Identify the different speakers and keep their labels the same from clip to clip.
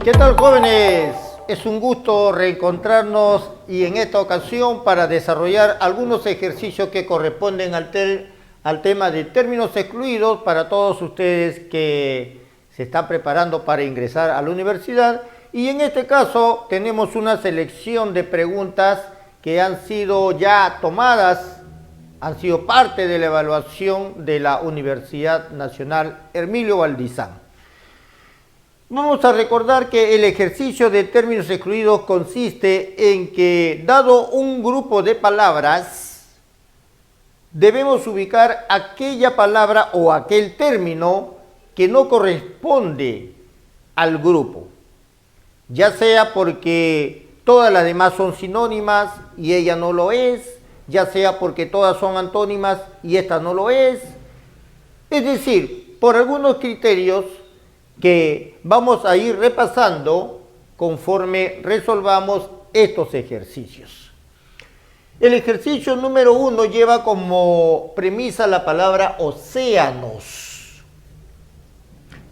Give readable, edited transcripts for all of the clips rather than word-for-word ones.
Speaker 1: ¿Qué tal, jóvenes? Es un gusto reencontrarnos y en esta ocasión para desarrollar algunos ejercicios que corresponden al tema de términos excluidos para todos ustedes que se están preparando para ingresar a la universidad. Y en este caso tenemos una selección de preguntas que han sido ya tomadas, han sido parte de la evaluación de la Universidad Nacional Hermilio Valdizán. Vamos a recordar que el ejercicio de términos excluidos consiste en que, dado un grupo de palabras, debemos ubicar aquella palabra o aquel término que no corresponde al grupo, ya sea porque todas las demás son sinónimas y ella no lo es, ya sea porque todas son antónimas y esta no lo es. Es decir, por algunos criterios que vamos a ir repasando conforme resolvamos estos ejercicios. El ejercicio número 1 lleva como premisa la palabra océanos.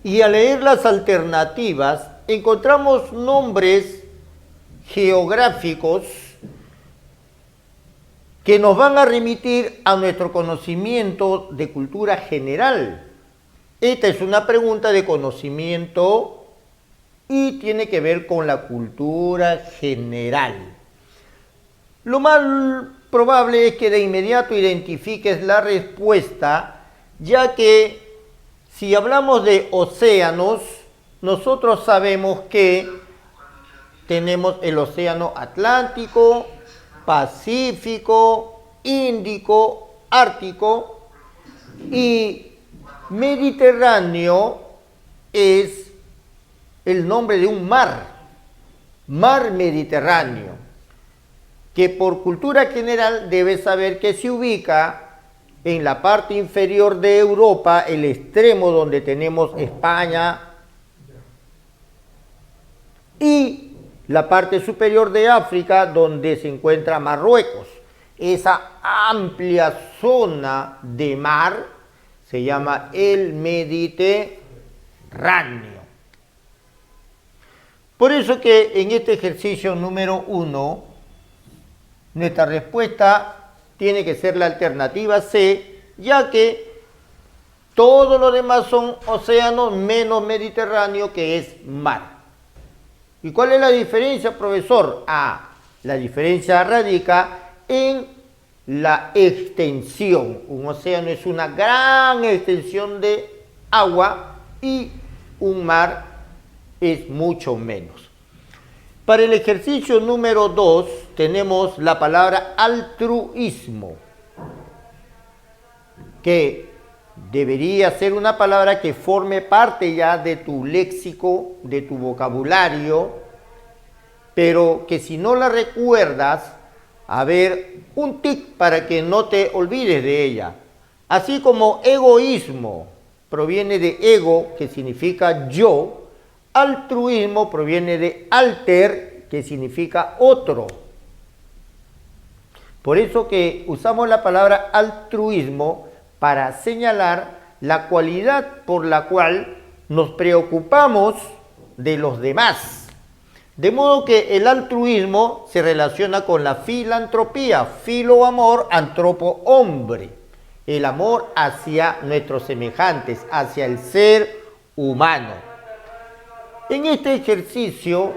Speaker 1: Y al leer las alternativas encontramos nombres geográficos que nos van a remitir a nuestro conocimiento de cultura general. Esta es una pregunta de conocimiento y tiene que ver con la cultura general. Lo más probable es que de inmediato identifiques la respuesta, ya que si hablamos de océanos, nosotros sabemos que tenemos el océano Atlántico, Pacífico, Índico, Ártico y Mediterráneo es el nombre de un mar Mediterráneo, que por cultura general debes saber que se ubica en la parte inferior de Europa, el extremo donde tenemos España, y la parte superior de África donde se encuentra Marruecos. Esa amplia zona de mar se llama el Mediterráneo. Por eso que en este ejercicio número 1, nuestra respuesta tiene que ser la alternativa C, ya que todo lo demás son océanos menos Mediterráneo, que es mar. ¿Y cuál es la diferencia, profesor? La diferencia radica en la extensión. Un océano es una gran extensión de agua y un mar es mucho menos. Para el ejercicio número 2 tenemos la palabra altruismo, que debería ser una palabra que forme parte ya de tu léxico, de tu vocabulario, pero que si no la recuerdas, a ver, un tic para que no te olvides de ella. Así como egoísmo proviene de ego, que significa yo, altruismo proviene de alter, que significa otro. Por eso que usamos la palabra altruismo para señalar la cualidad por la cual nos preocupamos de los demás. De modo que el altruismo se relaciona con la filantropía, filo amor, antropo hombre, el amor hacia nuestros semejantes, hacia el ser humano. En este ejercicio,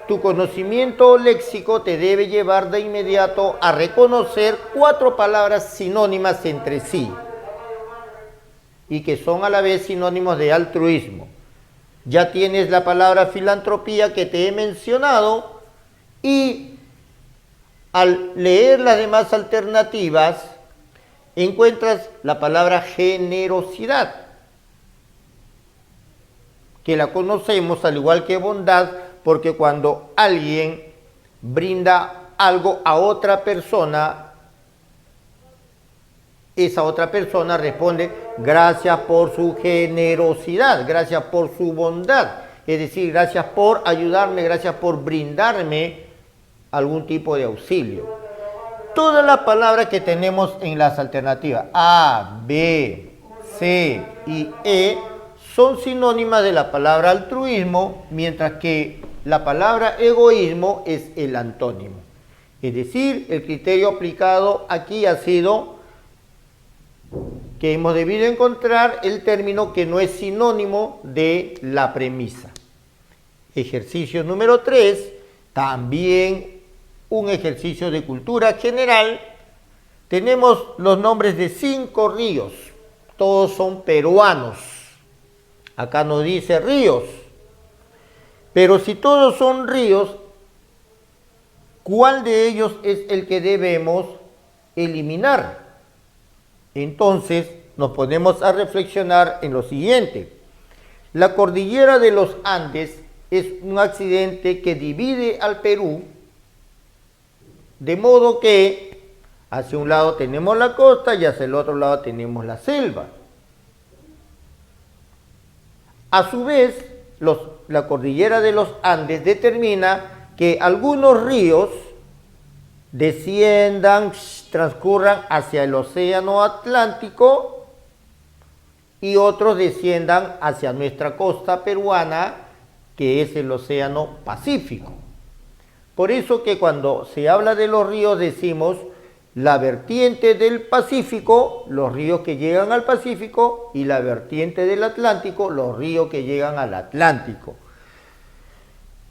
Speaker 1: tu conocimiento léxico te debe llevar de inmediato a reconocer 4 palabras sinónimas entre sí y que son a la vez sinónimos de altruismo. Ya tienes la palabra filantropía que te he mencionado y al leer las demás alternativas encuentras la palabra generosidad, que la conocemos al igual que bondad, porque cuando alguien brinda algo a otra persona, esa otra persona responde gracias por su generosidad, gracias por su bondad, es decir, gracias por ayudarme, gracias por brindarme algún tipo de auxilio. Todas las palabras que tenemos en las alternativas A, B, C y E son sinónimas de la palabra altruismo, mientras que la palabra egoísmo es el antónimo. Es decir, el criterio aplicado aquí ha sido que hemos debido encontrar el término que no es sinónimo de la premisa. Ejercicio número 3, también un ejercicio de cultura general. Tenemos los nombres de 5 ríos, todos son peruanos. Acá nos dice ríos, pero si todos son ríos, ¿cuál de ellos es el que debemos eliminar? Entonces nos ponemos a reflexionar en lo siguiente. La cordillera de los Andes es un accidente que divide al Perú, de modo que hacia un lado tenemos la costa y hacia el otro lado tenemos la selva. A su vez, la cordillera de los Andes determina que algunos ríos desciendan, transcurran hacia el océano Atlántico y otros desciendan hacia nuestra costa peruana, que es el océano Pacífico. Por eso que cuando se habla de los ríos decimos la vertiente del Pacífico, los ríos que llegan al Pacífico, y la vertiente del Atlántico, los ríos que llegan al Atlántico.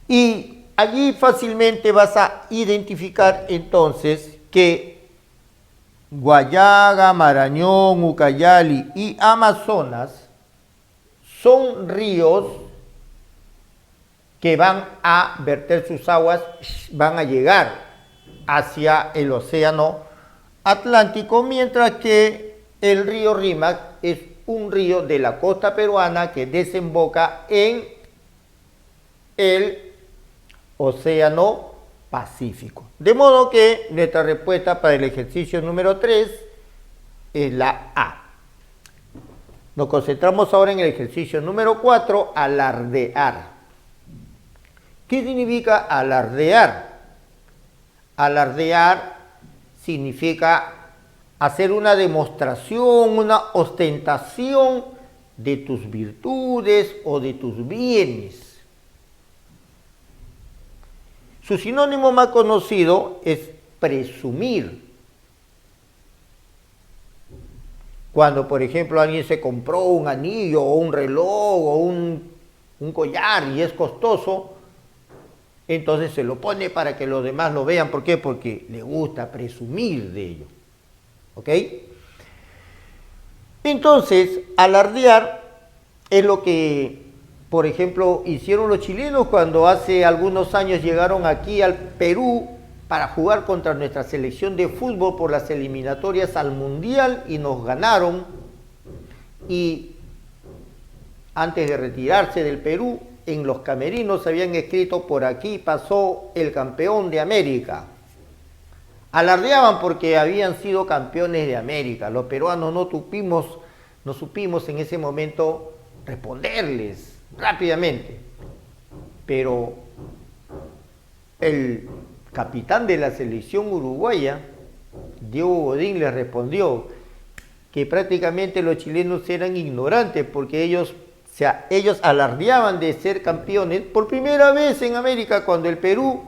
Speaker 1: Y allí fácilmente vas a identificar entonces que Guallaga, Marañón, Ucayali y Amazonas son ríos que van a verter sus aguas, van a llegar hacia el océano Atlántico, mientras que el río Rímac es un río de la costa peruana que desemboca en el océano Pacífico. De modo que nuestra respuesta para el ejercicio número 3 es la A. Nos concentramos ahora en el ejercicio número 4, alardear. ¿Qué significa alardear? Alardear significa hacer una demostración, una ostentación de tus virtudes o de tus bienes. Su sinónimo más conocido es presumir. Cuando, por ejemplo, alguien se compró un anillo o un reloj o un collar y es costoso, entonces se lo pone para que los demás lo vean. ¿Por qué? Porque le gusta presumir de ello. ¿Ok? Entonces, alardear es lo que, por ejemplo, hicieron los chilenos cuando hace algunos años llegaron aquí al Perú para jugar contra nuestra selección de fútbol por las eliminatorias al Mundial y nos ganaron. Y antes de retirarse del Perú, en los camerinos habían escrito: por aquí pasó el campeón de América. Alardeaban porque habían sido campeones de América. Los peruanos no supimos en ese momento responderles rápidamente. Pero el capitán de la selección uruguaya, Diego Godín, les respondió que prácticamente los chilenos eran ignorantes porque ellos alardeaban de ser campeones por primera vez en América, cuando el Perú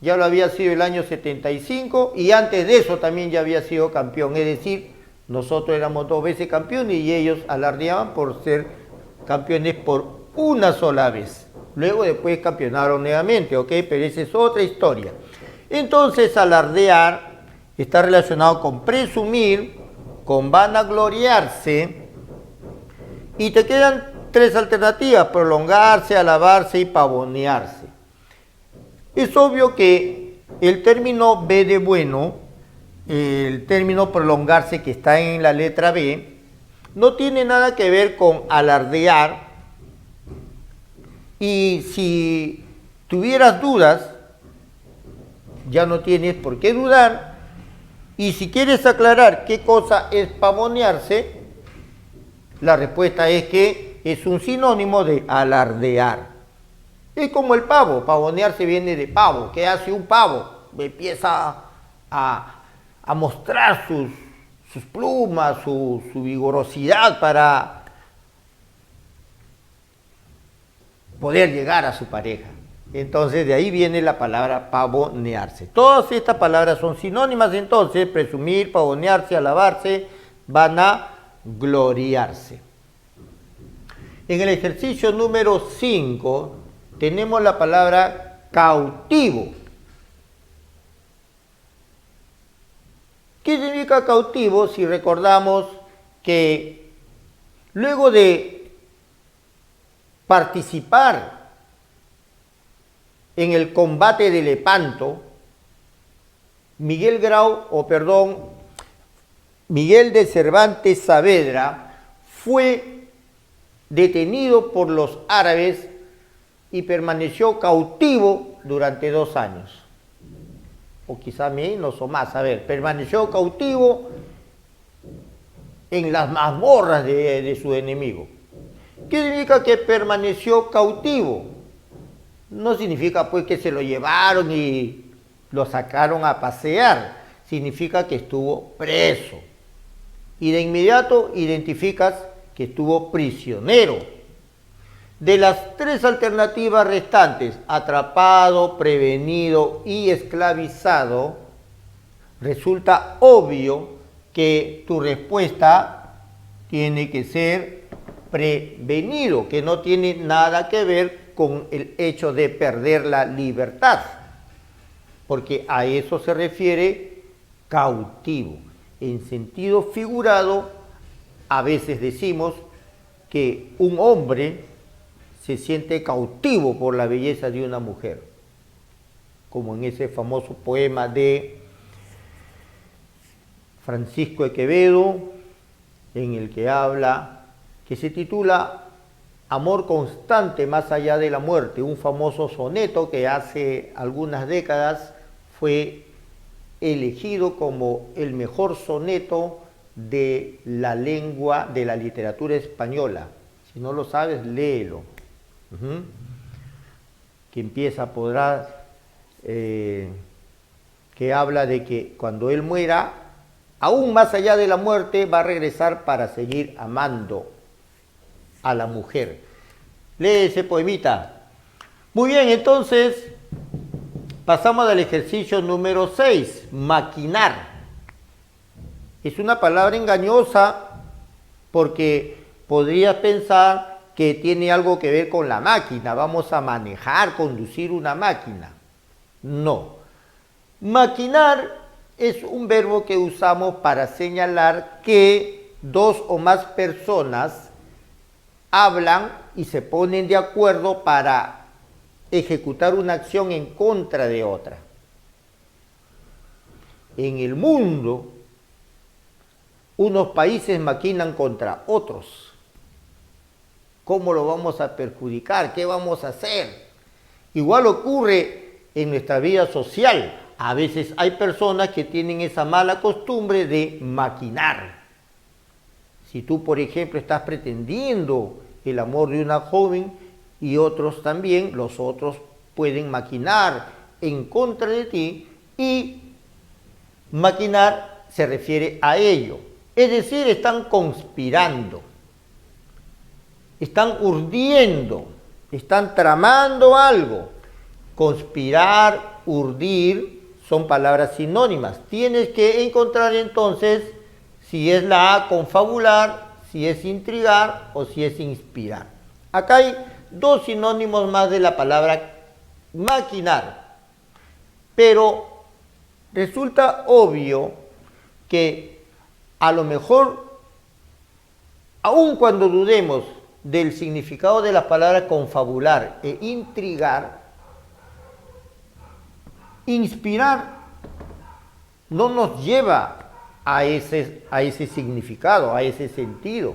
Speaker 1: ya lo había sido el año 75 y antes de eso también ya había sido campeón. Es decir, nosotros éramos 2 veces campeones y ellos alardeaban por ser campeones por una sola vez. Luego después campeonaron nuevamente, ¿ok? Pero esa es otra historia. Entonces, alardear está relacionado con presumir, con vanagloriarse. Y te quedan 3 alternativas: prolongarse, alabarse y pavonearse. Es obvio que el término B de bueno, el término prolongarse que está en la letra B, no tiene nada que ver con alardear. Y si tuvieras dudas, ya no tienes por qué dudar. Y si quieres aclarar qué cosa es pavonearse, la respuesta es que es un sinónimo de alardear. Es como el pavo. Pavonearse viene de pavo. ¿Qué hace un pavo? Empieza a mostrar sus plumas, su vigorosidad para poder llegar a su pareja. Entonces de ahí viene la palabra pavonearse. Todas estas palabras son sinónimas, entonces presumir, pavonearse, alabarse, vanagloriarse. En el ejercicio número 5 tenemos la palabra cautivo. ¿Qué significa cautivo? Si recordamos que luego de participar en el combate de Lepanto, Miguel de Cervantes Saavedra fue detenido por los árabes y permaneció cautivo durante 2 años, o quizá menos o más, permaneció cautivo en las mazmorras de su enemigo. ¿Qué significa que permaneció cautivo? No significa pues que se lo llevaron y lo sacaron a pasear, significa que estuvo preso. Y de inmediato identificas que estuvo prisionero. De las 3 alternativas restantes, atrapado, prevenido y esclavizado, resulta obvio que tu respuesta tiene que ser prevenido, que no tiene nada que ver con el hecho de perder la libertad, porque a eso se refiere cautivo. En sentido figurado, a veces decimos que un hombre se siente cautivo por la belleza de una mujer, como en ese famoso poema de Francisco de Quevedo, en el que habla, que se titula Amor constante más allá de la muerte, un famoso soneto que hace algunas décadas fue elegido como el mejor soneto de la lengua, de la literatura española. Si no lo sabes, léelo. Que empieza, que habla de que cuando él muera, aún más allá de la muerte, va a regresar para seguir amando a la mujer. Lee ese poemita. Muy bien, entonces pasamos al ejercicio número 6, maquinar. Es una palabra engañosa porque podrías pensar que tiene algo que ver con la máquina. Vamos a manejar, conducir una máquina. No. Maquinar es un verbo que usamos para señalar que 2 o más personas hablan y se ponen de acuerdo para ejecutar una acción en contra de otra. En el mundo, unos países maquinan contra otros. ¿Cómo lo vamos a perjudicar? ¿Qué vamos a hacer? Igual ocurre en nuestra vida social. A veces hay personas que tienen esa mala costumbre de maquinar. Si tú, por ejemplo, estás pretendiendo el amor de una joven y otros también, los otros pueden maquinar en contra de ti, y maquinar se refiere a ello. Es decir, están conspirando, están urdiendo, están tramando algo. Conspirar, urdir, son palabras sinónimas. Tienes que encontrar entonces si es la A, confabular, si es intrigar o si es inspirar. Acá hay 2 sinónimos más de la palabra maquinar, pero resulta obvio que a lo mejor, aun cuando dudemos del significado de las palabras confabular e intrigar, inspirar no nos lleva a ese significado, a ese sentido.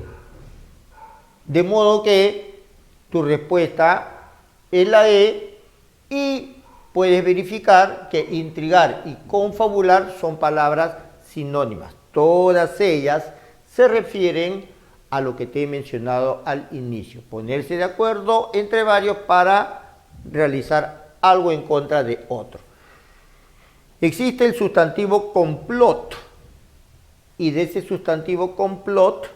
Speaker 1: De modo que tu respuesta es la E, y puedes verificar que intrigar y confabular son palabras sinónimas. Todas ellas se refieren a lo que te he mencionado al inicio: ponerse de acuerdo entre varios para realizar algo en contra de otro. Existe el sustantivo complot, y de ese sustantivo complot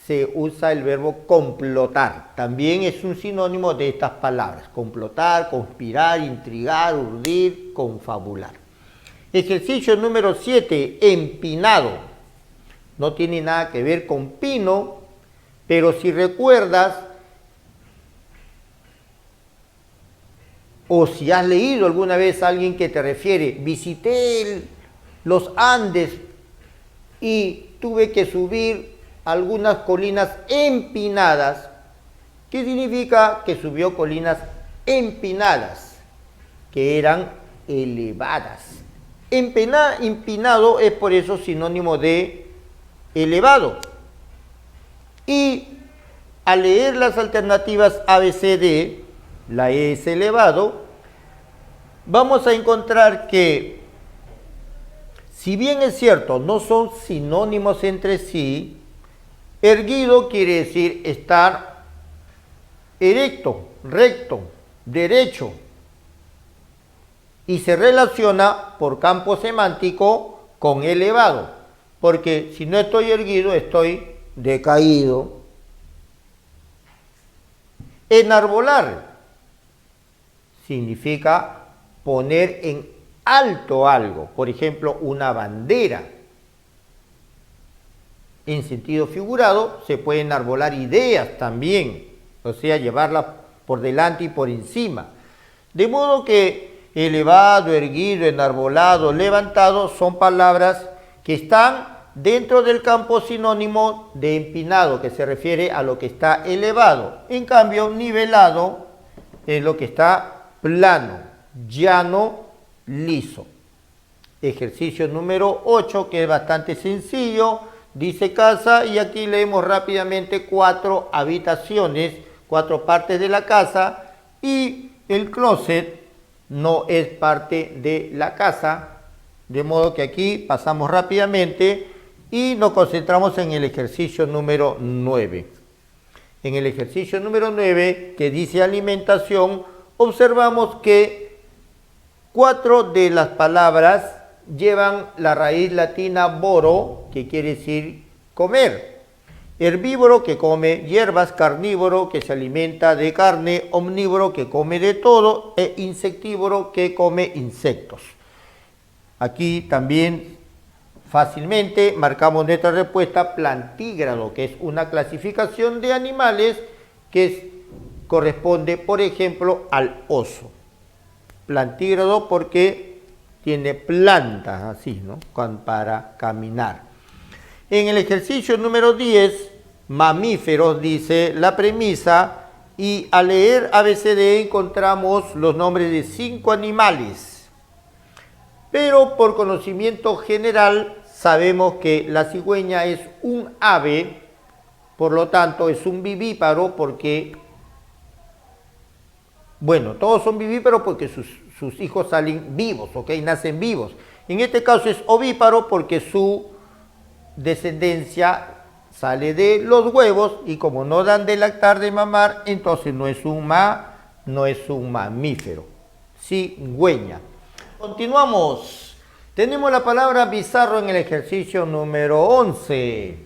Speaker 1: se usa el verbo complotar. También es un sinónimo de estas palabras. Complotar, conspirar, intrigar, urdir, confabular. Ejercicio número 7, empinado. No tiene nada que ver con pino, pero si recuerdas o si has leído alguna vez a alguien que te refiere, visité los Andes y tuve que subir algunas colinas empinadas. ¿Qué significa que subió colinas empinadas? Que eran elevadas. Empinado es por eso sinónimo de elevado. Y al leer las alternativas A, B, C, D, la E es elevado, vamos a encontrar que, si bien es cierto, no son sinónimos entre sí, erguido quiere decir estar erecto, recto, derecho, y se relaciona por campo semántico con elevado, porque si no estoy erguido, estoy decaído. Enarbolar significa poner en alto algo, por ejemplo, una bandera. En sentido figurado, se pueden enarbolar ideas también, o sea, llevarlas por delante y por encima. De modo que elevado, erguido, enarbolado, levantado son palabras que están dentro del campo sinónimo de empinado, que se refiere a lo que está elevado. En cambio, nivelado es lo que está plano, llano, liso. Ejercicio número 8, que es bastante sencillo, dice casa, y aquí leemos rápidamente 4 habitaciones, 4 partes de la casa, y el closet no es parte de la casa, de modo que aquí pasamos rápidamente y nos concentramos en el ejercicio número 9. En el ejercicio número 9, que dice alimentación, observamos que 4 de las palabras llevan la raíz latina boro, que quiere decir comer. Herbívoro, que come hierbas; carnívoro, que se alimenta de carne; omnívoro, que come de todo; e insectívoro, que come insectos. Aquí también fácilmente marcamos nuestra respuesta: plantígrado, que es una clasificación de animales que corresponde, por ejemplo, al oso. Plantígrado porque tiene plantas así, ¿no?, para caminar. En el ejercicio número 10, mamíferos, dice la premisa, y al leer ABCD encontramos los nombres de 5 animales. Pero por conocimiento general sabemos que la cigüeña es un ave, por lo tanto es un vivíparo porque, bueno, todos son vivíparos porque sus hijos salen vivos, ¿ok? Nacen vivos. En este caso es ovíparo porque su descendencia sale de los huevos y como no dan de lactar, de mamar, entonces no es un mamífero. Cigüeña. Continuamos. Tenemos la palabra bizarro en el ejercicio número 11.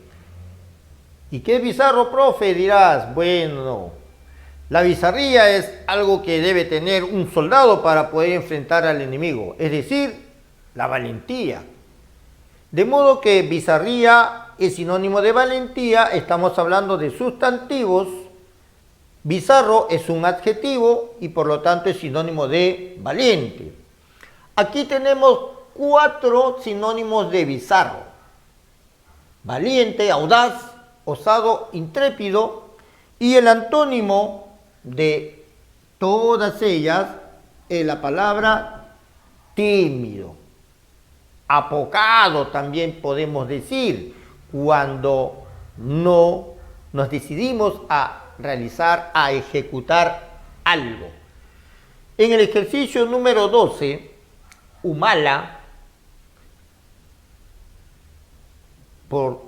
Speaker 1: ¿Y qué es bizarro, profe?, dirás. Bueno, la bizarría es algo que debe tener un soldado para poder enfrentar al enemigo, es decir, la valentía. De modo que bizarría es sinónimo de valentía, estamos hablando de sustantivos. Bizarro es un adjetivo y por lo tanto es sinónimo de valiente. Aquí tenemos 4 sinónimos de bizarro: valiente, audaz, osado, intrépido, y el antónimo de todas ellas es la palabra tímido. Apocado también podemos decir, cuando no nos decidimos a realizar, a ejecutar algo. En el ejercicio número 12, humala, por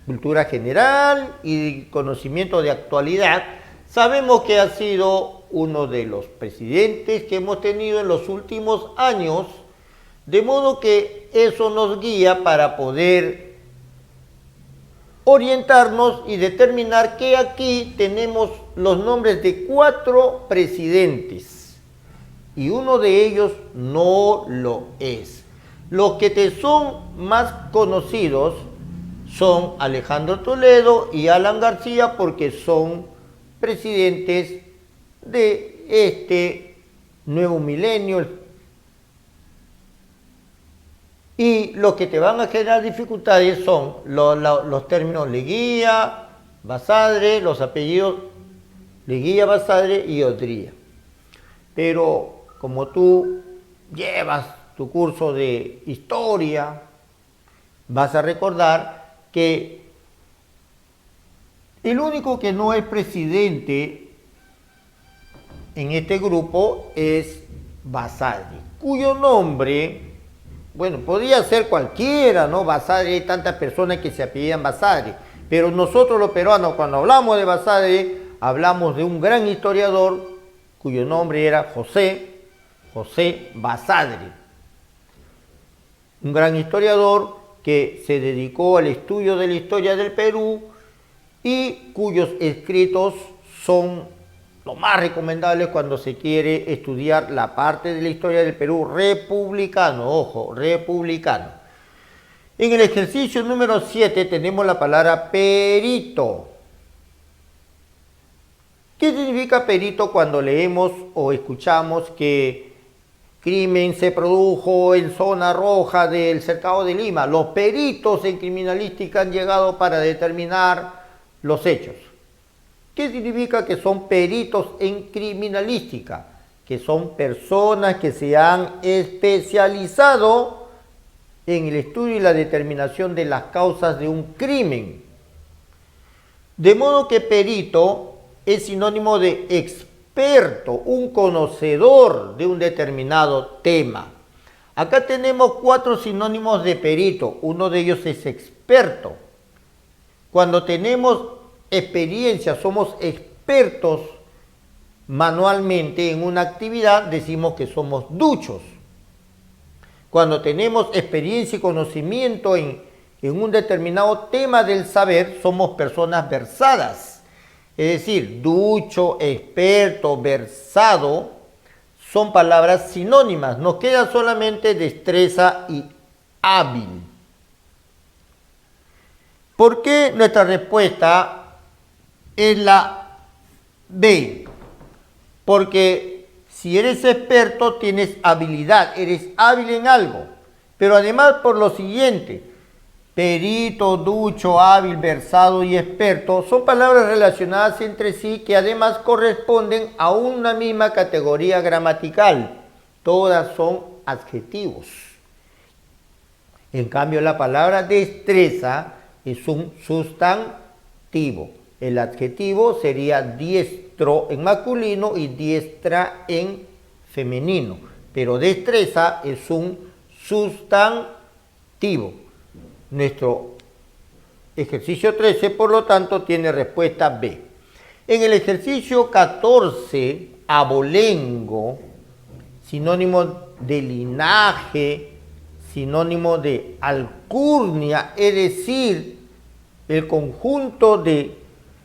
Speaker 1: cultura general y conocimiento de actualidad, sabemos que ha sido uno de los presidentes que hemos tenido en los últimos años, de modo que eso nos guía para poder orientarnos y determinar que aquí tenemos los nombres de 4 presidentes y uno de ellos no lo es. Los que te son más conocidos son Alejandro Toledo y Alan García, porque son presidentes de este nuevo milenio. Y lo que te van a generar dificultades son los términos Leguía, Basadre, los apellidos Leguía, Basadre y Odría. Pero como tú llevas tu curso de historia, vas a recordar que el único que no es presidente en este grupo es Basadre, cuyo nombre, bueno, podría ser cualquiera, ¿no? Basadre, hay tantas personas que se apellidan Basadre, pero nosotros los peruanos, cuando hablamos de Basadre, hablamos de un gran historiador cuyo nombre era José Basadre. Un gran historiador que se dedicó al estudio de la historia del Perú y cuyos escritos son lo más recomendable cuando se quiere estudiar la parte de la historia del Perú republicano, ojo, republicano. En el ejercicio número 7 tenemos la palabra perito. ¿Qué significa perito cuando leemos o escuchamos que crimen se produjo en zona roja del cercado de Lima? Los peritos en criminalística han llegado para determinar los hechos. ¿Qué significa que son peritos en criminalística? Que son personas que se han especializado en el estudio y la determinación de las causas de un crimen. De modo que perito es sinónimo de experto, un conocedor de un determinado tema. Acá tenemos 4 sinónimos de perito, uno de ellos es experto. Cuando tenemos experiencia, somos expertos manualmente en una actividad, decimos que somos duchos. Cuando tenemos experiencia y conocimiento en un determinado tema del saber, somos personas versadas. Es decir, ducho, experto, versado, son palabras sinónimas. Nos queda solamente destreza y hábil. ¿Por qué nuestra respuesta es la B? Porque si eres experto tienes habilidad, eres hábil en algo. Pero además por lo siguiente, perito, ducho, hábil, versado y experto son palabras relacionadas entre sí que además corresponden a una misma categoría gramatical. Todas son adjetivos. En cambio la palabra destreza es un sustantivo. El adjetivo sería diestro en masculino y diestra en femenino. Pero destreza es un sustantivo. Nuestro ejercicio 13, por lo tanto, tiene respuesta B. En el ejercicio 14, abolengo, sinónimo de linaje, sinónimo de alcurnia, es decir, el conjunto de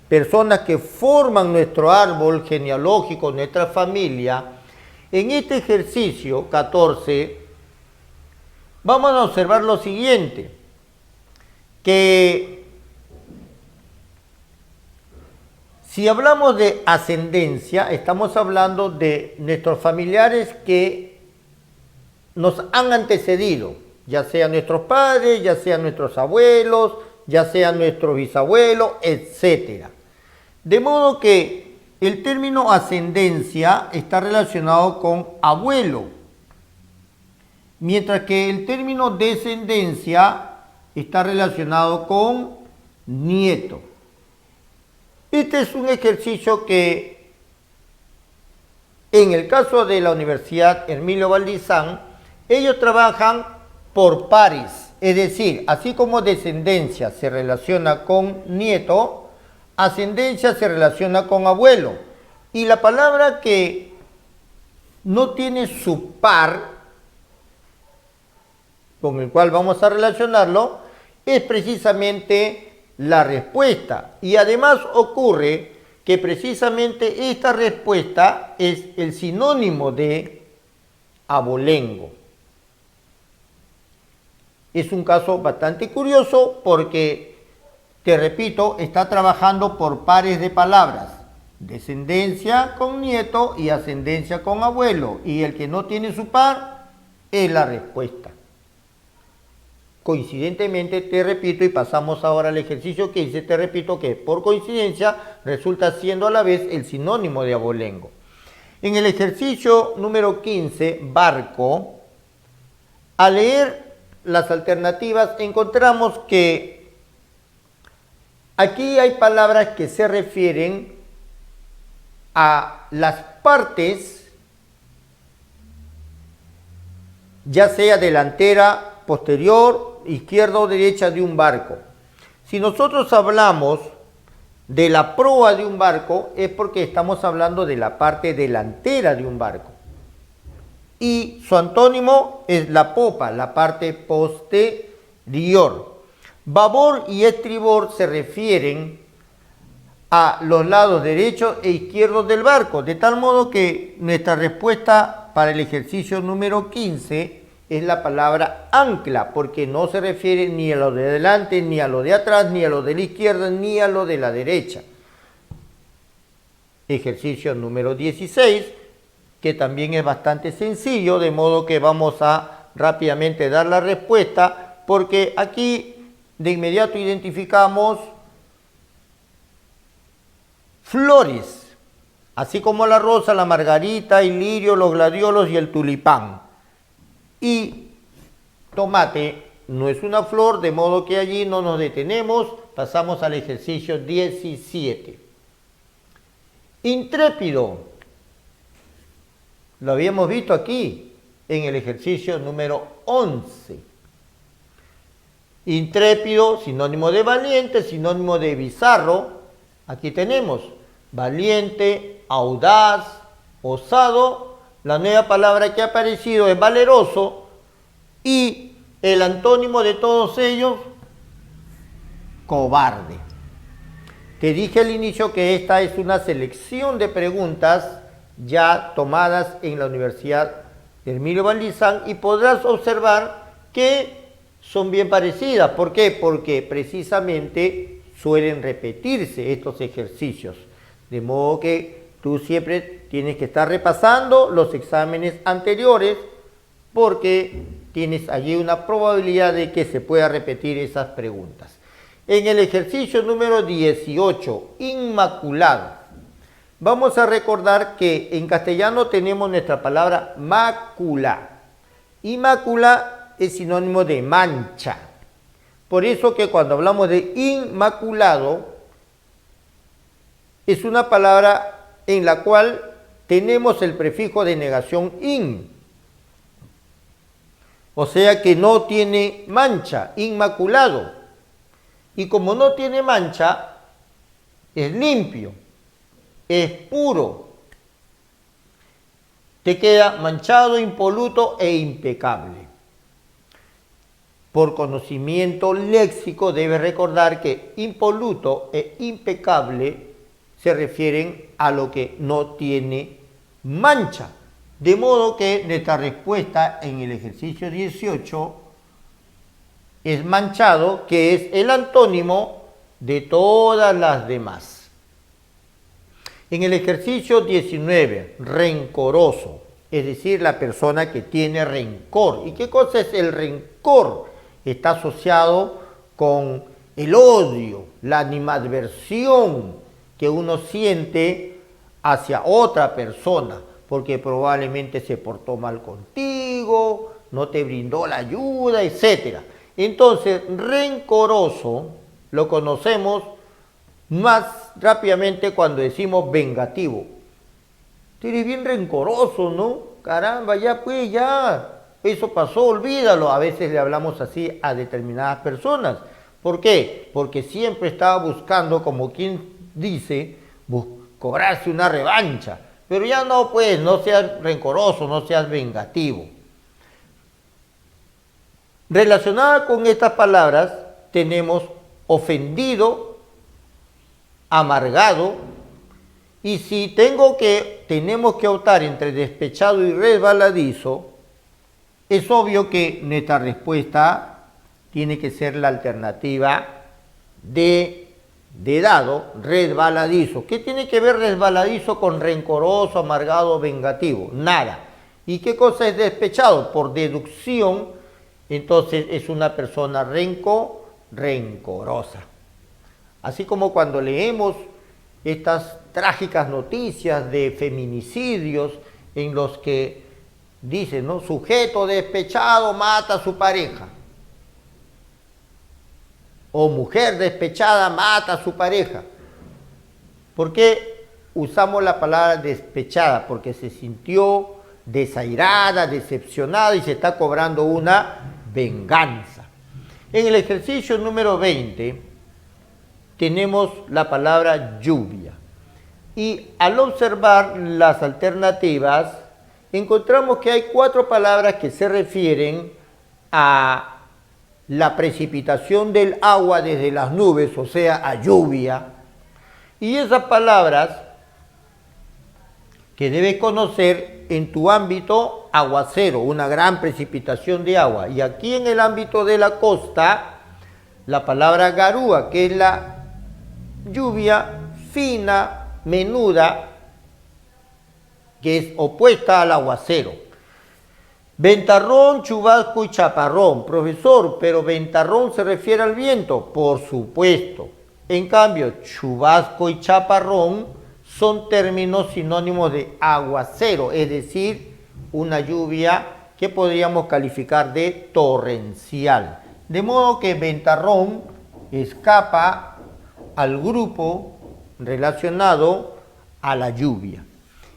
Speaker 1: personas que forman nuestro árbol genealógico, nuestra familia. En este ejercicio 14 vamos a observar lo siguiente, que si hablamos de ascendencia, estamos hablando de nuestros familiares que nos han antecedido, ya sean nuestros padres, ya sean nuestros abuelos, ya sean nuestros bisabuelos, etc. De modo que el término ascendencia está relacionado con abuelo, mientras que el término descendencia está relacionado con nieto. Este es un ejercicio que en el caso de la Universidad Hermilio Valdizán, ellos trabajan por pares, es decir, así como descendencia se relaciona con nieto, ascendencia se relaciona con abuelo. Y la palabra que no tiene su par, con el cual vamos a relacionarlo, es precisamente la respuesta. Y además ocurre que precisamente esta respuesta es el sinónimo de abolengo. Es un caso bastante curioso porque, te repito, está trabajando por pares de palabras. Descendencia con nieto y ascendencia con abuelo. Y el que no tiene su par es la respuesta. Coincidentemente, te repito, y pasamos ahora al ejercicio que hice, te repito que por coincidencia resulta siendo a la vez el sinónimo de abolengo. En el ejercicio número 15, barco, al leer las alternativas encontramos que aquí hay palabras que se refieren a las partes, ya sea delantera, posterior, izquierda o derecha de un barco. Si nosotros hablamos de la proa de un barco, es porque estamos hablando de la parte delantera de un barco. Y su antónimo es la popa, la parte posterior. Babor y estribor se refieren a los lados derecho e izquierdo del barco, de tal modo que nuestra respuesta para el ejercicio número 15 es la palabra ancla, porque no se refiere ni a lo de adelante, ni a lo de atrás, ni a lo de la izquierda, ni a lo de la derecha. Ejercicio número 16, que también es bastante sencillo, de modo que vamos a rápidamente dar la respuesta, porque aquí de inmediato identificamos flores, así como la rosa, la margarita, el lirio, los gladiolos y el tulipán. Y tomate no es una flor, de modo que allí no nos detenemos, pasamos al ejercicio 17. Intrépido, lo habíamos visto aquí en el ejercicio número 11. Intrépido, sinónimo de valiente, sinónimo de bizarro. Aquí tenemos valiente, audaz, osado. La nueva palabra que ha aparecido es valeroso y el antónimo de todos ellos, cobarde. Te dije al inicio que esta es una selección de preguntas ya tomadas en la Universidad de Emilio Van Lisán y podrás observar que son bien parecidas. ¿Por qué? Porque precisamente suelen repetirse estos ejercicios. De modo que tú siempre tienes que estar repasando los exámenes anteriores porque tienes allí una probabilidad de que se pueda repetir esas preguntas. En el ejercicio número 18, inmaculado, vamos a recordar que en castellano tenemos nuestra palabra mácula. Y mácula es sinónimo de mancha. Por eso que cuando hablamos de inmaculado, es una palabra en la cual tenemos el prefijo de negación in. O sea que no tiene mancha, inmaculado. Y como no tiene mancha, es limpio, es puro. Te queda manchado, impoluto e impecable. Por conocimiento léxico debes recordar que impoluto e impecable se refieren a lo que no tiene mancha. De modo que nuestra respuesta en el ejercicio 18 es manchado, que es el antónimo de todas las demás. En el ejercicio 19, rencoroso, es decir, la persona que tiene rencor. ¿Y qué cosa es el rencor? Está asociado con el odio, la animadversión que uno siente hacia otra persona, porque probablemente se portó mal contigo, no te brindó la ayuda, etc. Entonces, rencoroso lo conocemos más rápidamente cuando decimos vengativo. Tú eres bien rencoroso, ¿no? Caramba, ya pues, ya, eso pasó, olvídalo. A veces le hablamos así a determinadas personas. ¿Por qué? Porque siempre estaba buscando, como quien dice, cobrarse una revancha. Pero ya no, pues, no seas rencoroso, no seas vengativo. Relacionada con estas palabras tenemos ofendido, amargado. Y si tenemos que optar entre despechado y resbaladizo, es obvio que nuestra respuesta tiene que ser la alternativa de dado, resbaladizo. ¿Qué tiene que ver resbaladizo con rencoroso, amargado, vengativo? Nada. ¿Y qué cosa es despechado? Por deducción, entonces es una persona rencorosa. Así como cuando leemos estas trágicas noticias de feminicidios en los que dicen, ¿no? Sujeto despechado mata a su pareja. O mujer despechada mata a su pareja. ¿Por qué usamos la palabra despechada? Porque se sintió desairada, decepcionada y se está cobrando una venganza. En el ejercicio número 20 tenemos la palabra lluvia. Y al observar las alternativas, encontramos que hay 4 palabras que se refieren a la precipitación del agua desde las nubes, o sea, a lluvia. Y esas palabras que debes conocer en tu ámbito, aguacero, una gran precipitación de agua. Y aquí en el ámbito de la costa, la palabra garúa, que es la lluvia fina, menuda, que es opuesta al aguacero. Ventarrón, chubasco y chaparrón. Profesor, pero ventarrón se refiere al viento. Por supuesto. En cambio, chubasco y chaparrón son términos sinónimos de aguacero, es decir, una lluvia que podríamos calificar de torrencial. De modo que ventarrón escapa al grupo relacionado a la lluvia.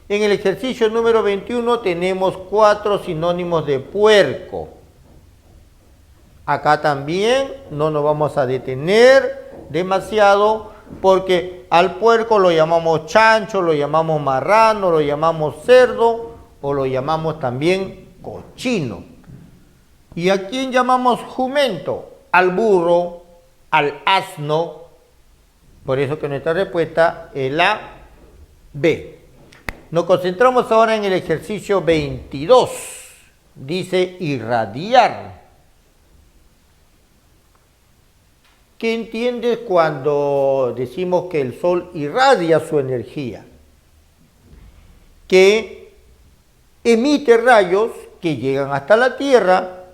Speaker 1: En el ejercicio número 21 tenemos 4 sinónimos de puerco. Acá también no nos vamos a detener demasiado porque al puerco lo llamamos chancho, lo llamamos marrano, lo llamamos cerdo o lo llamamos también cochino. ¿Y a quién llamamos jumento? Al burro, al asno. Por eso que nuestra respuesta es la B. Nos concentramos ahora en el ejercicio 22. Dice irradiar. ¿Qué entiendes cuando decimos que el sol irradia su energía? Que emite rayos que llegan hasta la Tierra,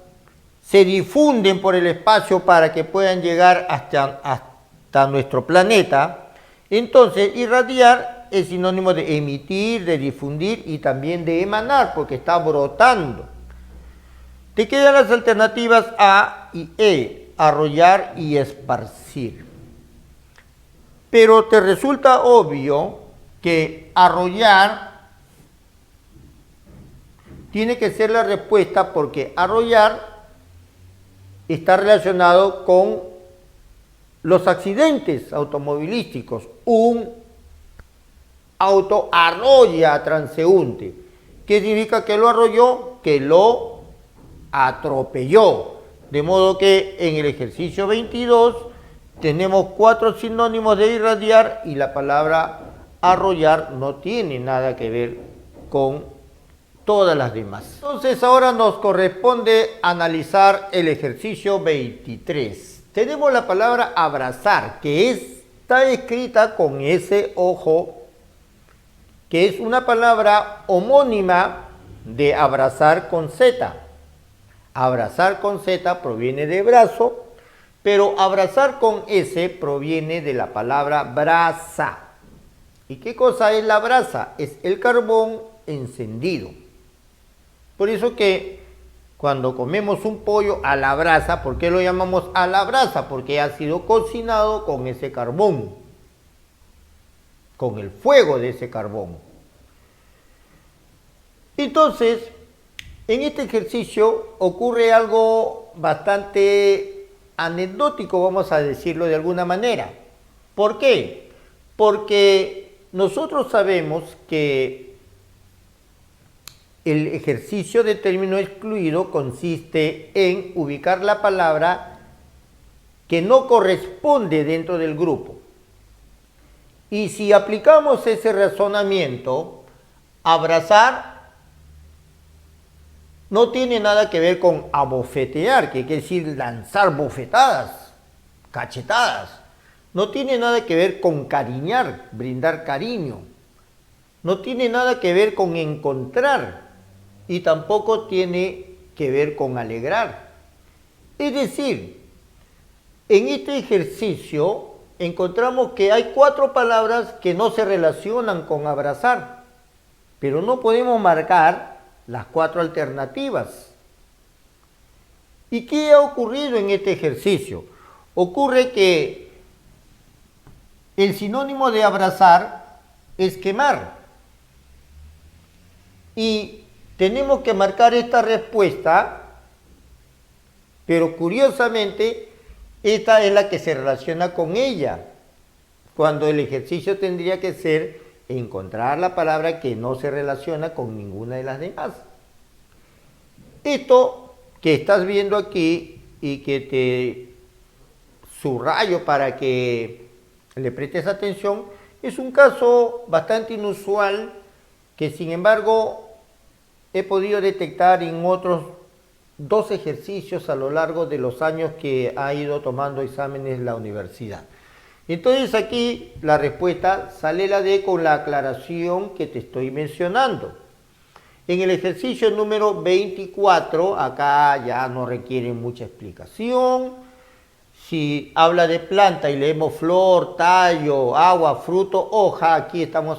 Speaker 1: se difunden por el espacio para que puedan llegar hasta nuestro planeta. Entonces, irradiar es sinónimo de emitir, de difundir y también de emanar, porque está brotando. Te quedan las alternativas A y E, arrollar y esparcir. Pero te resulta obvio que arrollar tiene que ser la respuesta porque arrollar está relacionado con los accidentes automovilísticos. Un auto arrolla a transeúnte. ¿Qué significa que lo arrolló? Que lo atropelló. De modo que en el ejercicio 22 tenemos 4 sinónimos de irradiar y la palabra arrollar no tiene nada que ver con todas las demás. Entonces ahora nos corresponde analizar el ejercicio 23. Tenemos la palabra abrazar, que está escrita con ese ojo, que es una palabra homónima de abrazar con Z. Abrazar con Z proviene de brazo, pero abrazar con S proviene de la palabra brasa. ¿Y qué cosa es la brasa? Es el carbón encendido. Por eso que cuando comemos un pollo a la brasa, ¿por qué lo llamamos a la brasa? Porque ha sido cocinado con ese carbón, con el fuego de ese carbón. Entonces, en este ejercicio ocurre algo bastante anecdótico, vamos a decirlo de alguna manera. ¿Por qué? Porque nosotros sabemos que el ejercicio de término excluido consiste en ubicar la palabra que no corresponde dentro del grupo. Y si aplicamos ese razonamiento, abrazar no tiene nada que ver con abofetear, que quiere decir lanzar bofetadas, cachetadas. No tiene nada que ver con cariñar, brindar cariño. No tiene nada que ver con encontrar y tampoco tiene que ver con alegrar. Es decir, en este ejercicio encontramos que hay 4 palabras que no se relacionan con abrazar, pero no podemos marcar las 4 alternativas. ¿Y qué ha ocurrido en este ejercicio? Ocurre que el sinónimo de abrazar es quemar. Y tenemos que marcar esta respuesta, pero curiosamente esta es la que se relaciona con ella, cuando el ejercicio tendría que ser encontrar la palabra que no se relaciona con ninguna de las demás. Esto que estás viendo aquí y que te subrayo para que le prestes atención, es un caso bastante inusual que sin embargo he podido detectar en otros 2 ejercicios a lo largo de los años que ha ido tomando exámenes la universidad. Entonces aquí la respuesta sale la D con la aclaración que te estoy mencionando. En el ejercicio número 24, acá ya no requiere mucha explicación. Si habla de planta y leemos flor, tallo, agua, fruto, hoja, aquí estamos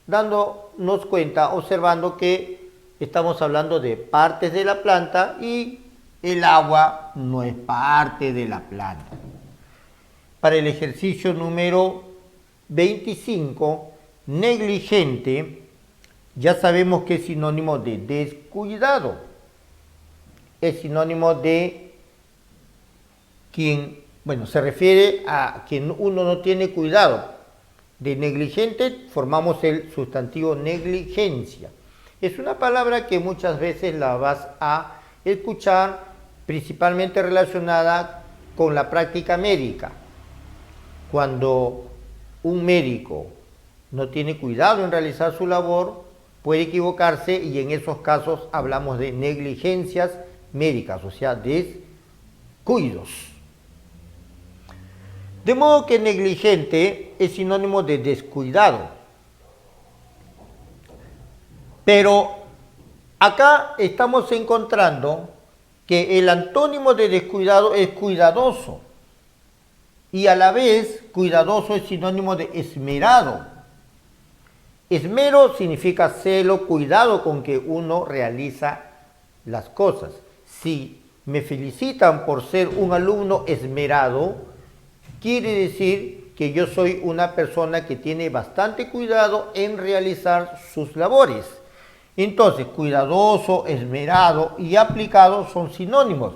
Speaker 1: dándonos cuenta, observando que estamos hablando de partes de la planta y el agua no es parte de la planta. Para el ejercicio número 25, negligente, ya sabemos que es sinónimo de descuidado. Es sinónimo de quien, bueno, se refiere a quien uno no tiene cuidado. De negligente formamos el sustantivo negligencia. Es una palabra que muchas veces la vas a escuchar, principalmente relacionada con la práctica médica. Cuando un médico no tiene cuidado en realizar su labor, puede equivocarse y en esos casos hablamos de negligencias médicas, o sea, descuidos. De modo que negligente es sinónimo de descuidado. Pero acá estamos encontrando que el antónimo de descuidado es cuidadoso. Y a la vez, cuidadoso es sinónimo de esmerado. Esmero significa celo, cuidado con que uno realiza las cosas. Si me felicitan por ser un alumno esmerado, quiere decir que yo soy una persona que tiene bastante cuidado en realizar sus labores. Entonces, cuidadoso, esmerado y aplicado son sinónimos.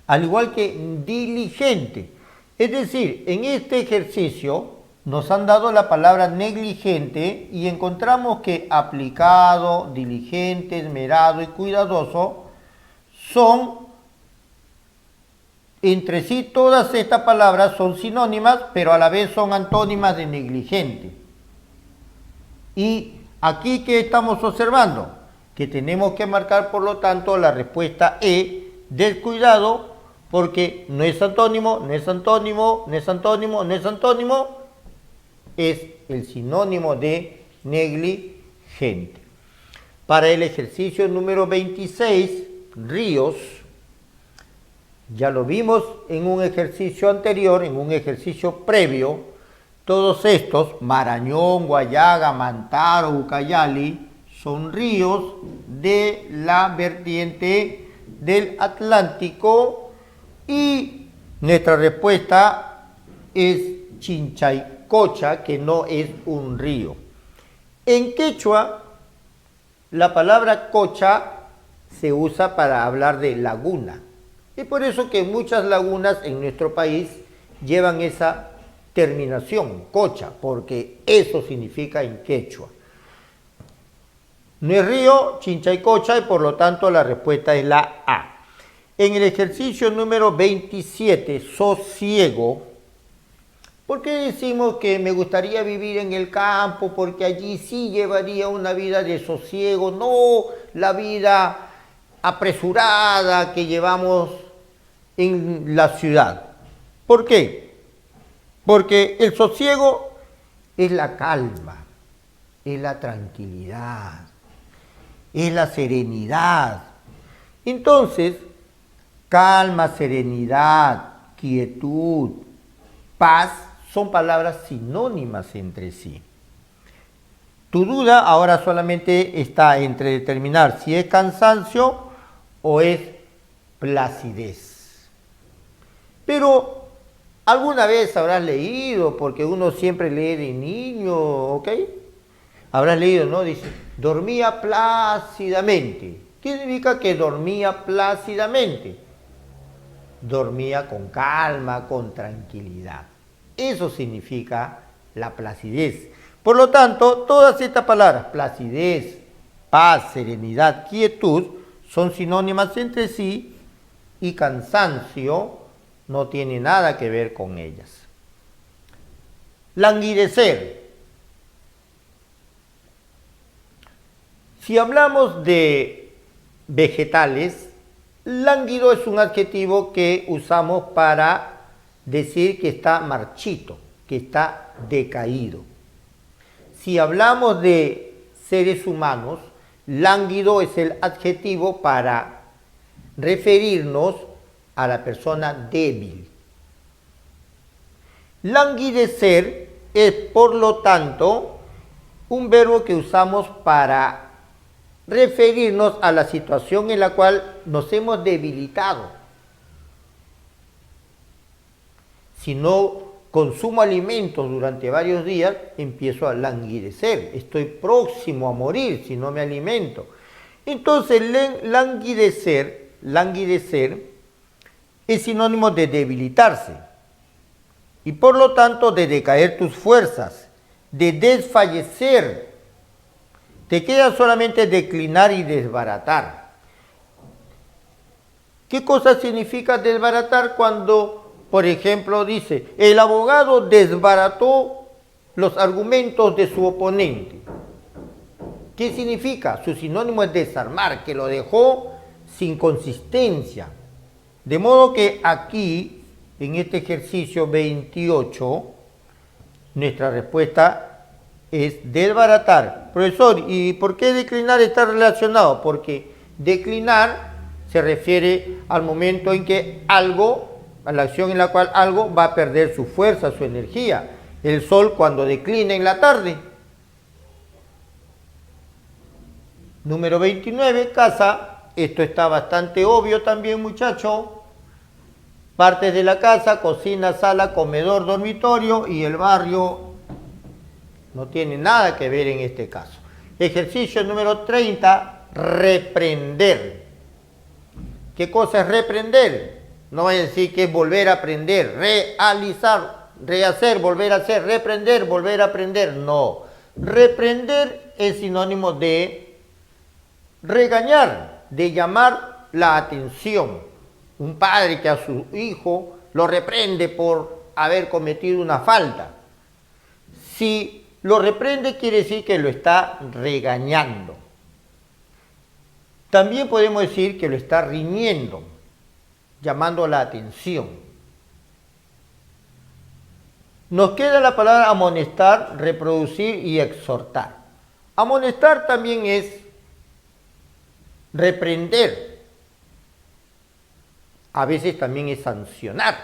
Speaker 1: Al igual que diligente. Es decir, en este ejercicio nos han dado la palabra negligente y encontramos que aplicado, diligente, esmerado y cuidadoso son, entre sí todas estas palabras son sinónimas, pero a la vez son antónimas de negligente. Y aquí, ¿qué estamos observando? Que tenemos que marcar, por lo tanto, la respuesta E, descuidado, porque no es antónimo, no es antónimo, no es antónimo, no es antónimo, es el sinónimo de negligente. Para el ejercicio número 26, ríos, ya lo vimos en un ejercicio anterior, en un ejercicio previo, todos estos, Marañón, Guayaga, Mantaro, Ucayali, son ríos de la vertiente del Atlántico y nuestra respuesta es Chinchaycocha, que no es un río. En quechua, la palabra cocha se usa para hablar de laguna. Es por eso que muchas lagunas en nuestro país llevan esa terminación, cocha, porque eso significa en quechua. No es río, Chinchaycocha, y por lo tanto la respuesta es la A. En el ejercicio número 27, sosiego, ¿por qué decimos que me gustaría vivir en el campo? Porque allí sí llevaría una vida de sosiego, no la vida apresurada que llevamos en la ciudad. ¿Por qué? Porque el sosiego es la calma, es la tranquilidad, es la serenidad. Entonces, calma, serenidad, quietud, paz son palabras sinónimas entre sí. Tu duda ahora solamente está entre determinar si es cansancio o es placidez. Pero alguna vez habrás leído, porque uno siempre lee de niño, ¿ok? Habrás leído, ¿no? Dice, dormía plácidamente. ¿Qué significa que dormía plácidamente? Dormía con calma, con tranquilidad. Eso significa la placidez. Por lo tanto, todas estas palabras, placidez, paz, serenidad, quietud, son sinónimas entre sí y cansancio no tiene nada que ver con ellas. Languidecer. Si hablamos de vegetales, lánguido es un adjetivo que usamos para decir que está marchito, que está decaído. Si hablamos de seres humanos, lánguido es el adjetivo para referirnos a la persona débil. Languidecer es, por lo tanto, un verbo que usamos para referirnos a la situación en la cual nos hemos debilitado. Si no consumo alimentos durante varios días, empiezo a languidecer. Estoy próximo a morir si no me alimento. Entonces, languidecer es sinónimo de debilitarse y por lo tanto de decaer tus fuerzas, de desfallecer. Te queda solamente declinar y desbaratar. ¿Qué cosa significa desbaratar cuando, por ejemplo, dice, el abogado desbarató los argumentos de su oponente? ¿Qué significa? Su sinónimo es desarmar, que lo dejó sin consistencia. De modo que aquí, en este ejercicio 28, nuestra respuesta es desbaratar. Profesor, ¿y por qué declinar está relacionado? Porque declinar se refiere al momento en que algo, a la acción en la cual algo va a perder su fuerza, su energía. El sol cuando declina en la tarde. Número 29, casa. Esto está bastante obvio también, muchachos. Partes de la casa, cocina, sala, comedor, dormitorio y el barrio no tiene nada que ver en este caso. Ejercicio número 30, reprender. ¿Qué cosa es reprender? No voy a decir que es volver a aprender, realizar, rehacer, volver a hacer, reprender, volver a aprender. No. Reprender es sinónimo de regañar, de llamar la atención. Un padre que a su hijo lo reprende por haber cometido una falta. Si lo reprende quiere decir que lo está regañando. También podemos decir que lo está riñendo, llamando la atención. Nos queda la palabra amonestar, reproducir y exhortar. Amonestar también es reprender. A veces también es sancionar.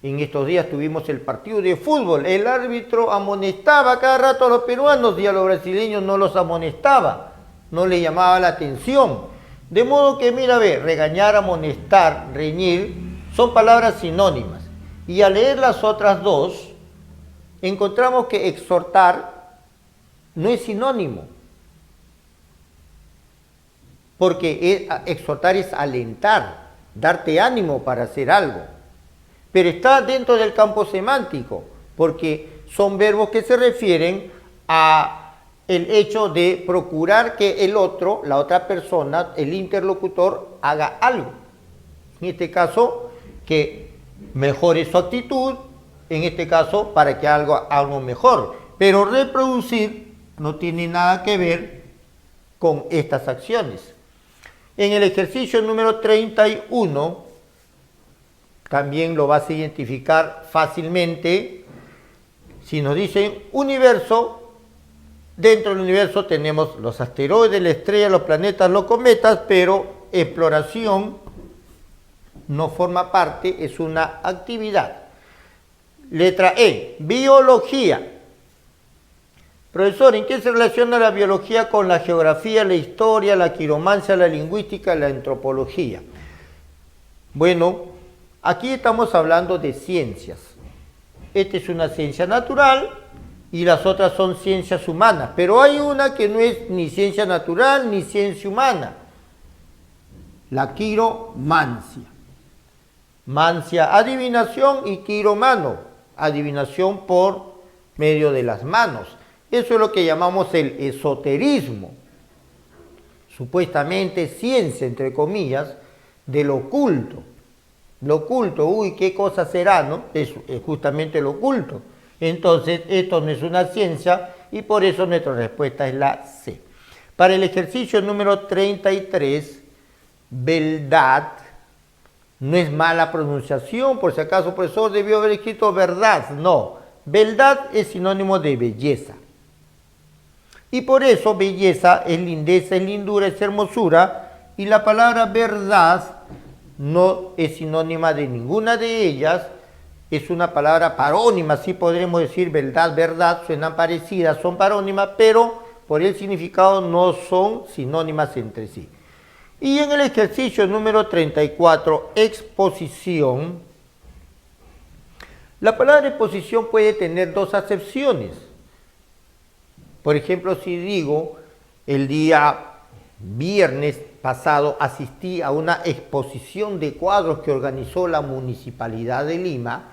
Speaker 1: En estos días tuvimos el partido de fútbol. El árbitro amonestaba cada rato a los peruanos y a los brasileños no los amonestaba, no les llamaba la atención. De modo que, mira, regañar, amonestar, reñir, son palabras sinónimas. Y al leer las otras dos, encontramos que exhortar no es sinónimo. Porque exhortar es alentar, darte ánimo para hacer algo. Pero está dentro del campo semántico, porque son verbos que se refieren a el hecho de procurar que el otro, la otra persona, el interlocutor, haga algo. En este caso, que mejore su actitud, en este caso, para que haga algo mejor. Pero reproducir no tiene nada que ver con estas acciones. En el ejercicio número 31, también lo vas a identificar fácilmente. Si nos dicen universo, dentro del universo tenemos los asteroides, la estrella, los planetas, los cometas, pero exploración no forma parte, es una actividad. Letra E, biología. Profesor, ¿en qué se relaciona la biología con la geografía, la historia, la quiromancia, la lingüística, la antropología? Bueno, aquí estamos hablando de ciencias. Esta es una ciencia natural y las otras son ciencias humanas, pero hay una que no es ni ciencia natural ni ciencia humana, la quiromancia. Mancia, adivinación, y quiromano, adivinación por medio de las manos. Eso es lo que llamamos el esoterismo, supuestamente ciencia, entre comillas, del oculto. Lo oculto, uy, ¿qué cosa será, no? Es justamente lo oculto. Entonces, esto no es una ciencia y por eso nuestra respuesta es la C. Para el ejercicio número 33, verdad, no es mala pronunciación, por si acaso, profesor, debió haber escrito verdad. No, verdad es sinónimo de belleza. Y por eso belleza es lindeza, es lindura, es hermosura, y la palabra verdad no es sinónima de ninguna de ellas, es una palabra parónima, sí podremos decir verdad, verdad, suenan parecidas, son parónimas, pero por el significado no son sinónimas entre sí. Y en el ejercicio número 34, exposición, la palabra exposición puede tener dos acepciones. Por ejemplo, si digo, el día viernes pasado asistí a una exposición de cuadros que organizó la Municipalidad de Lima,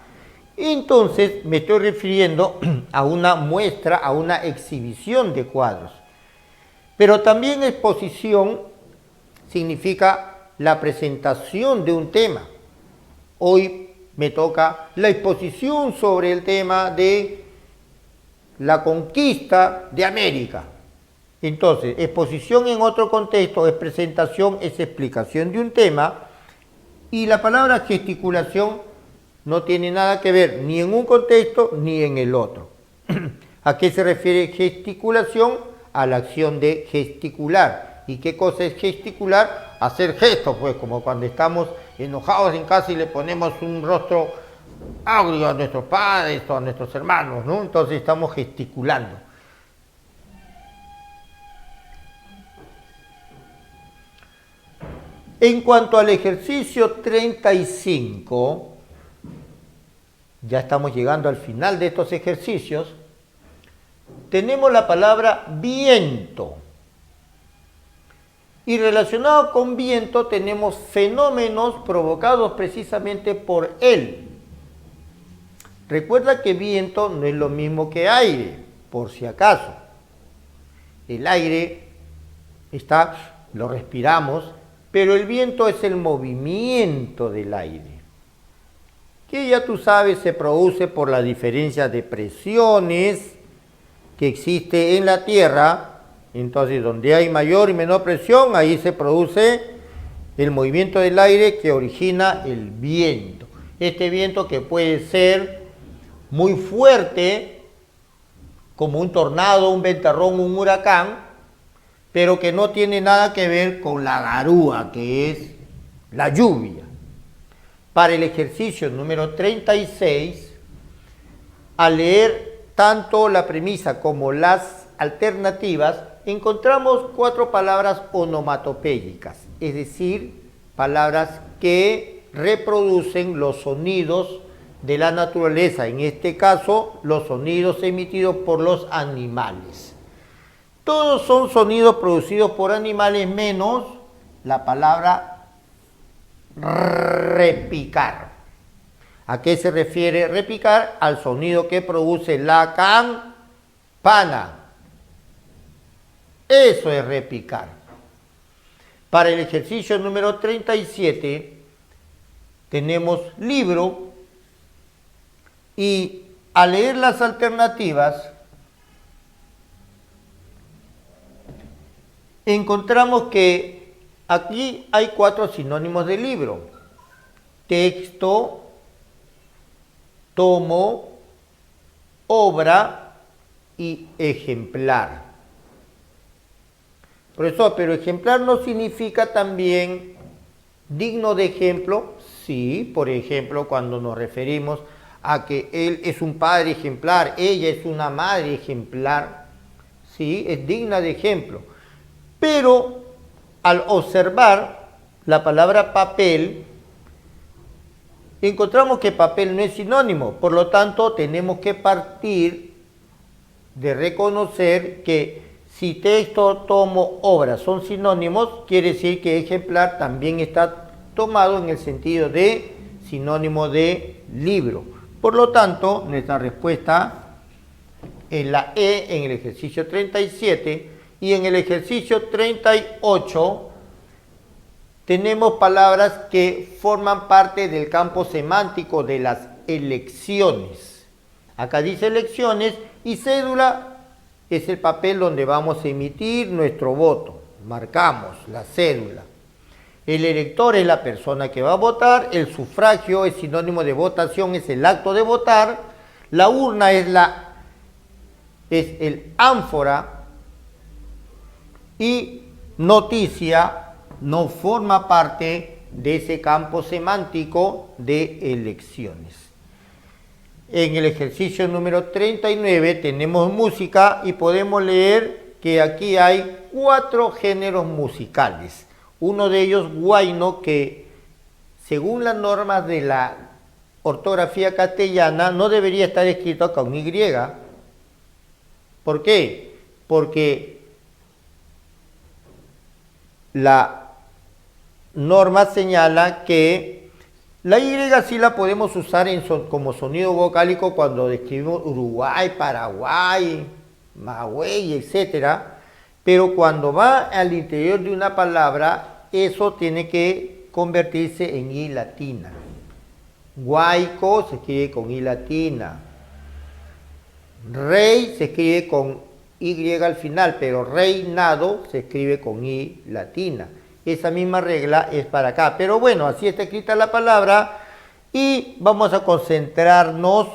Speaker 1: entonces me estoy refiriendo a una muestra, a una exhibición de cuadros. Pero también exposición significa la presentación de un tema. Hoy me toca la exposición sobre el tema de la conquista de América. Entonces, exposición en otro contexto es presentación, es explicación de un tema, y la palabra gesticulación no tiene nada que ver ni en un contexto ni en el otro. ¿A qué se refiere gesticulación? A la acción de gesticular. ¿Y qué cosa es gesticular? Hacer gestos, pues, como cuando estamos enojados en casa y le ponemos un rostro áureo a nuestros padres o a nuestros hermanos, ¿no? Entonces estamos gesticulando. En cuanto al ejercicio 35, ya estamos llegando al final de estos ejercicios, tenemos la palabra viento. Y relacionado con viento tenemos fenómenos provocados precisamente por él. Recuerda que viento no es lo mismo que aire, por si acaso. El aire lo respiramos, pero el viento es el movimiento del aire, que ya tú sabes se produce por la diferencia de presiones que existe en la Tierra. Entonces, donde hay mayor y menor presión, ahí se produce el movimiento del aire que origina el viento. Este viento que puede ser muy fuerte, como un tornado, un ventarrón, un huracán, pero que no tiene nada que ver con la garúa, que es la lluvia. Para el ejercicio número 36, al leer tanto la premisa como las alternativas, encontramos 4 palabras onomatopéyicas, es decir, palabras que reproducen los sonidos de la naturaleza, en este caso, los sonidos emitidos por los animales. Todos son sonidos producidos por animales menos la palabra repicar. ¿A qué se refiere repicar? Al sonido que produce la campana. Eso es repicar. Para el ejercicio número 37 tenemos libro y al leer las alternativas encontramos que aquí hay 4 sinónimos de libro: texto, tomo, obra y ejemplar. Profesor, pero ejemplar no significa también digno de ejemplo. Sí, por ejemplo, cuando nos referimos a que él es un padre ejemplar, ella es una madre ejemplar, sí, es digna de ejemplo. Pero al observar la palabra papel, encontramos que papel no es sinónimo, por lo tanto tenemos que partir de reconocer que si texto, tomo, obra son sinónimos, quiere decir que ejemplar también está tomado en el sentido de sinónimo de libro. Por lo tanto, nuestra respuesta es la E en el ejercicio 37 y en el ejercicio 38 tenemos palabras que forman parte del campo semántico de las elecciones. Acá dice elecciones y cédula es el papel donde vamos a emitir nuestro voto. Marcamos la cédula. El elector es la persona que va a votar. El sufragio es sinónimo de votación, es el acto de votar. La urna es el ánfora. Y noticia no forma parte de ese campo semántico de elecciones. En el ejercicio número 39 tenemos música y podemos leer que aquí hay 4 géneros musicales. Uno de ellos, huayno, que según las normas de la ortografía castellana no debería estar escrito con Y. ¿Por qué? Porque la norma señala que la Y sí la podemos usar como sonido vocálico cuando describimos Uruguay, Paraguay, Magüey, etc. Pero cuando va al interior de una palabra, eso tiene que convertirse en I latina. Guayco se escribe con I latina. Rey se escribe con Y al final, pero reinado se escribe con I latina. Esa misma regla es para acá. Pero bueno, así está escrita la palabra y vamos a concentrarnos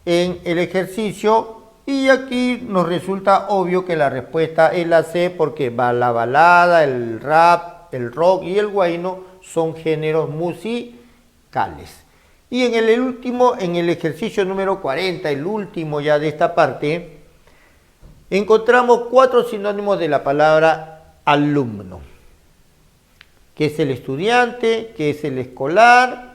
Speaker 1: en el ejercicio. Y aquí nos resulta obvio que la respuesta es la C porque la balada, el rap, el rock y el huayno son géneros musicales. Y en el último, en el ejercicio número 40, el último ya de esta parte, encontramos 4 sinónimos de la palabra alumno, que es el estudiante, que es el escolar,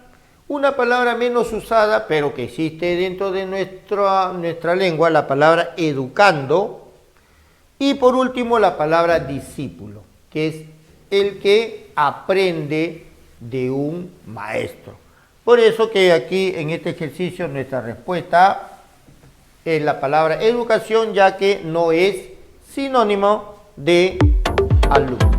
Speaker 1: una palabra menos usada, pero que existe dentro de nuestra lengua, la palabra educando, y por último la palabra discípulo, que es el que aprende de un maestro. Por eso que aquí en este ejercicio nuestra respuesta es la palabra educación, ya que no es sinónimo de alumno.